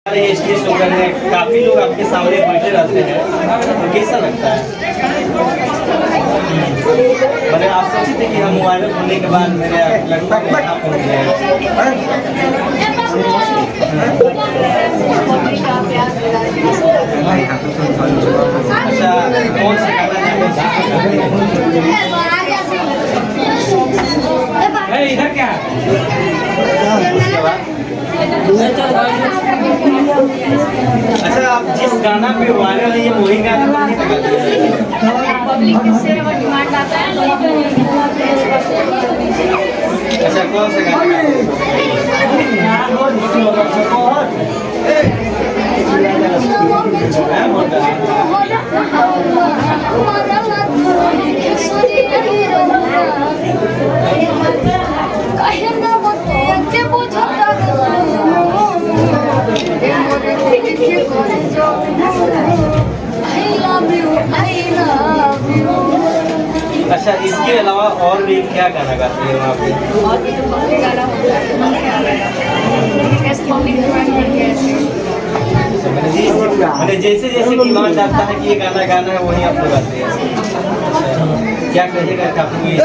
Stage show करने काफी लोग आपके सामने बैठे रहते हैं, तो कैसा लगता है? मैंने आप सोची थे कि हम वायरल होने के बाद मेरे लगभग यहाँ पहुँच गए। अच्छा, कौन सा गाना इधर क्या? अच्छा, आप जिस गाना पे वायरल है वही गाना पब्लिक से डिमांड आता है। अच्छा, कौन सा गाना? अच्छा, इसके अलावा और भी क्या गाना गाते हैं वहाँ पे? और भी तो पब्लिक गाना होता है, कैसे पब्लिक डिमांड करके ऐसे। मैंने जैसे जैसे डिमांड आता है कि ये गाना गाना है वही आप लोग गाते हैं। क्या कहिएगा कि आपको ये सब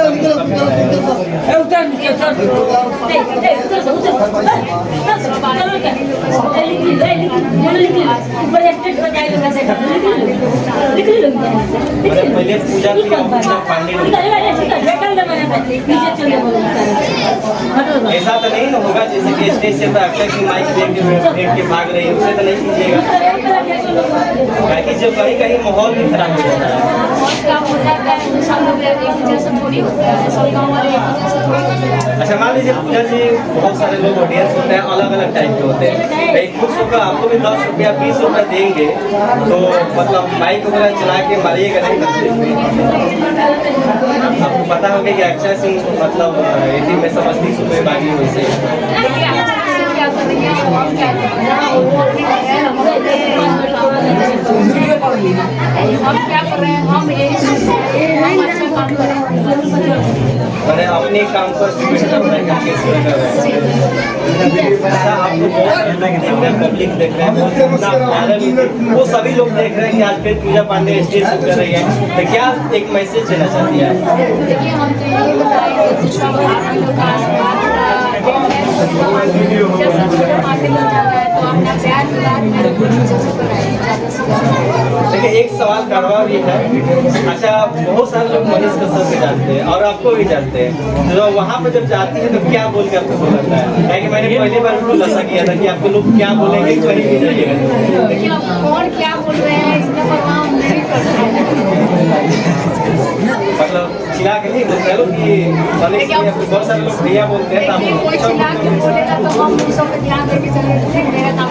पहले पूजा किया ऐसा तो नहीं ना होगा जैसे कि स्टेज से अक्षय की माइक देख के भाग रही है, उससे तो नहीं कीजिएगा, जो कहीं कहीं माहौल भी खराब हो जाता है। अच्छा, मान लीजिए पूजा जी बहुत सारे लोग ऑडियंस होते हैं, अलग अलग टाइप के होते हैं, कुछ लोग आपको भी 10 रुपया 20 रुपया देंगे तो मतलब माइक वगैरह चला के मारिएगा नहीं करते। आपको पता होगा कि अक्षय सिंह मतलब 18 में सब 80 रुपये बागी वैसे हम क्या कर रहे हैं, हम यही सोचते हैं हम अच्छा काम करें। मैंने अपने काम को पब्लिक देख रहे हैं, वो सभी लोग देख रहे हैं कि आज फिर पूजा पांडे स्टेज शो कर रही है, तो क्या एक मैसेज देना चाहती है? देखिए, हम तो यही बताएंगे कि सब आप लोग का आशीर्वाद देखिए, एक सवाल करवा भी है। अच्छा, बहुत सारे लोग मनीष कश्यप से जानते हैं और आपको भी जानते हैं, तो वहाँ पर जब जाती है तो क्या बोल के आपको बोलता है? कि मैंने पहली बार खुलासा किया था कि आपको लोग क्या बोलेंगे कहीं भी जाइएगा। देखिए, कौन क्या बोल रहे हैं इसका परवाह हम नहीं करते हैं। मतलब चिल्ला के नहीं बोलते लोग कि बहुत सारे लोग भैया बोलते हैं, कोई चिल्ला के बोलेगा तो हम उस पर ध्यान देके चले मेरा काम।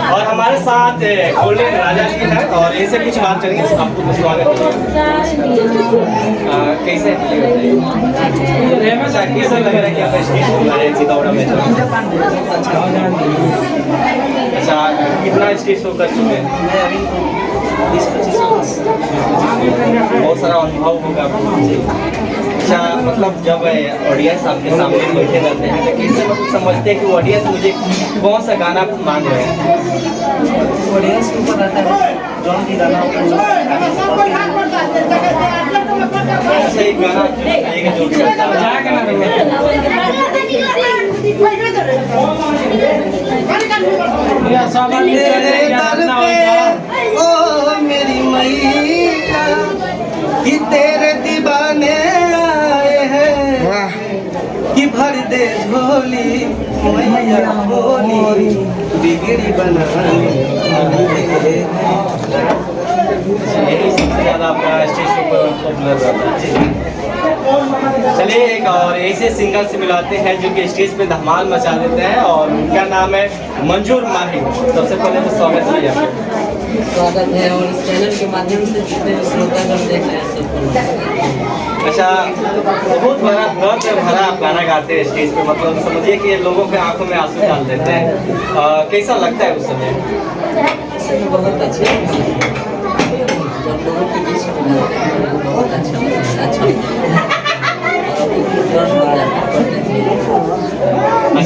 और हमारे साथ गोल्डन राजा जी हैं और इनसे कुछ बात करेंगे। आपको स्वागत है। कैसे कैसा लग रहा है कि आप स्टेज पर आए चितौड़ा में? अच्छा, कितना स्टेज शो कर चुके हैं? 20-25 बहुत सारा अनुभव होगा आपको। अच्छा, मतलब जब ऑडियंस आपके सामने बैठे रहते हैं तो कैसे लोग समझते हैं कि ऑडियंस मुझे कौन सा गाना मांग रहे हैं? ऑडियंस के ऊपर रहता है जो भी गाना अच्छा, एक गाना जो भी ओ मेरी मैया कि तेरे दीवाने आए हैं कि भर दे झोली मैया बोली बिगड़ी बनाने। यही सबसे ज़्यादा आपका स्टेज पर पॉपुलर रहता है। चलिए, एक और ऐसे सिंगर से मिलाते हैं जो कि स्टेज पे धमाल मचा देते हैं और उनका नाम है मंजूर माही। सबसे पहले तो स्वागत है आपका। स्वागत है और इस चैनल के माध्यम से जितने भी श्रोतागण देख रहे हैं सबको। अच्छा, बहुत बड़ा दर्द भरा आप गाना गाते हैं स्टेज पे, मतलब समझिए कि लोगों के आंखों में आंसू डाल देते हैं। कैसा लगता है उस समय? बहुत अच्छा जब लोगों के बीच में बहुत अच्छा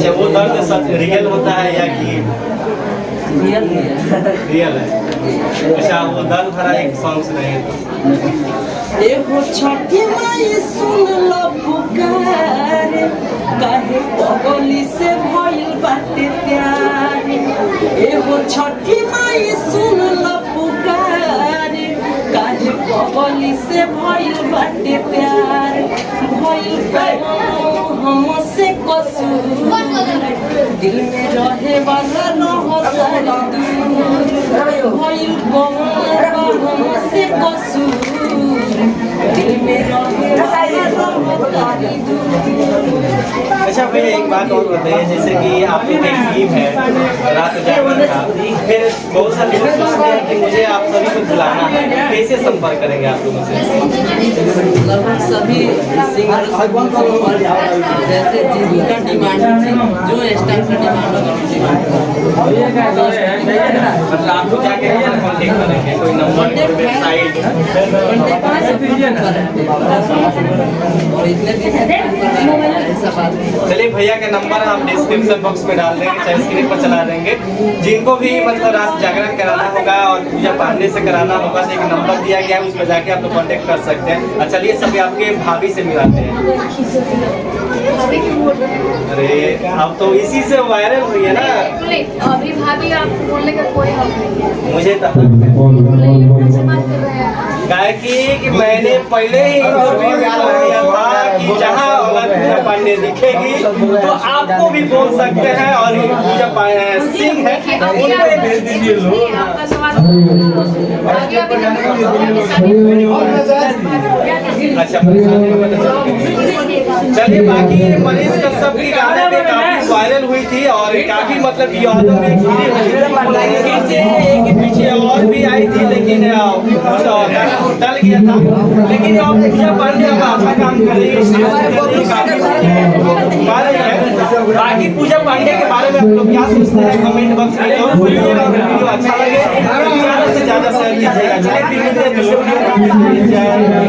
अच्छा वो दर्द सच रियल होता है या कि रियल नहीं है। रियल है? अच्छा वो दर्द भरा एक सॉन्ग सुनाइए तो। एगो छठी माई सुन लो पुकार, काहे पगली से भइल बाटे प्यार। एगो छठी माई सुन लो पुकार, काहे पगली से भइल बाटे प्यार। भइल हमसे कसूर, दिल में रहे वाला रहता दूर। भइल हमसे कसूर, दिल में रहे वाला रहता दूर। अच्छा भैया एक बात और बताइए, जैसे कि आप लोग एक टीम है रात जागरण का, फिर बहुत सारे लोग सोचते हैं कि मुझे आप सभी को बुलाना है, कैसे संपर्क करेंगे आप लोगों से? लगभग सभी सिंगर जैसे जिसका डिमांड है, जो स्टार का डिमांड होगा मतलब आप लोग जाके कॉन्टेक्ट करेंगे, कोई नंबर वेबसाइट? और इतने ऐसा बात नहीं। चलिए भैया का नंबर हम डिस्क्रिप्शन बॉक्स में डाल देंगे, चाहे स्क्रीन पर चला देंगे। जिनको भी मतलब रात जागरण कराना होगा और पूजा पांडे से कराना होगा तो एक नंबर दिया गया है, उस पर जाके आप लोग कॉन्टेक्ट कर सकते हैं। और चलिए सभी आपके भाभी से मिलाते हैं। अरे अब तो इसी से वायरल हुई है ना। अभी भाभी आपको बोलने का कोई हक नहीं है। मुझे तो ऐसे बात कर रहे हैं। कहा कि मैंने पहले ही इंटरव्यू दिया था कि जहाँ अगर पूजा पांडे दिखेगी तो आपको भी बोल सकते हैं, और पूजा सिंह है उनको भेज दीजिए लोग। आपका सवाल आगे अभी अच्छा चलिए बाकी मनीष कश्यप की गाने पे काफी वायरल हुई थी और काफी मतलब यादों में घिरी हुई थी। एक पीछे और भी आई थी लेकिन टल गया था। लेकिन अब पूजा पांडे अब अच्छा काम कर रही है। बाकी पूजा पांडे के बारे में आप लोग क्या सोचते हैं कमेंट बॉक्स में जरूर बोलिएगा। वीडियो अच्छा लगे ज्यादा से ज्यादा शेयर कीजिएगा। चलिए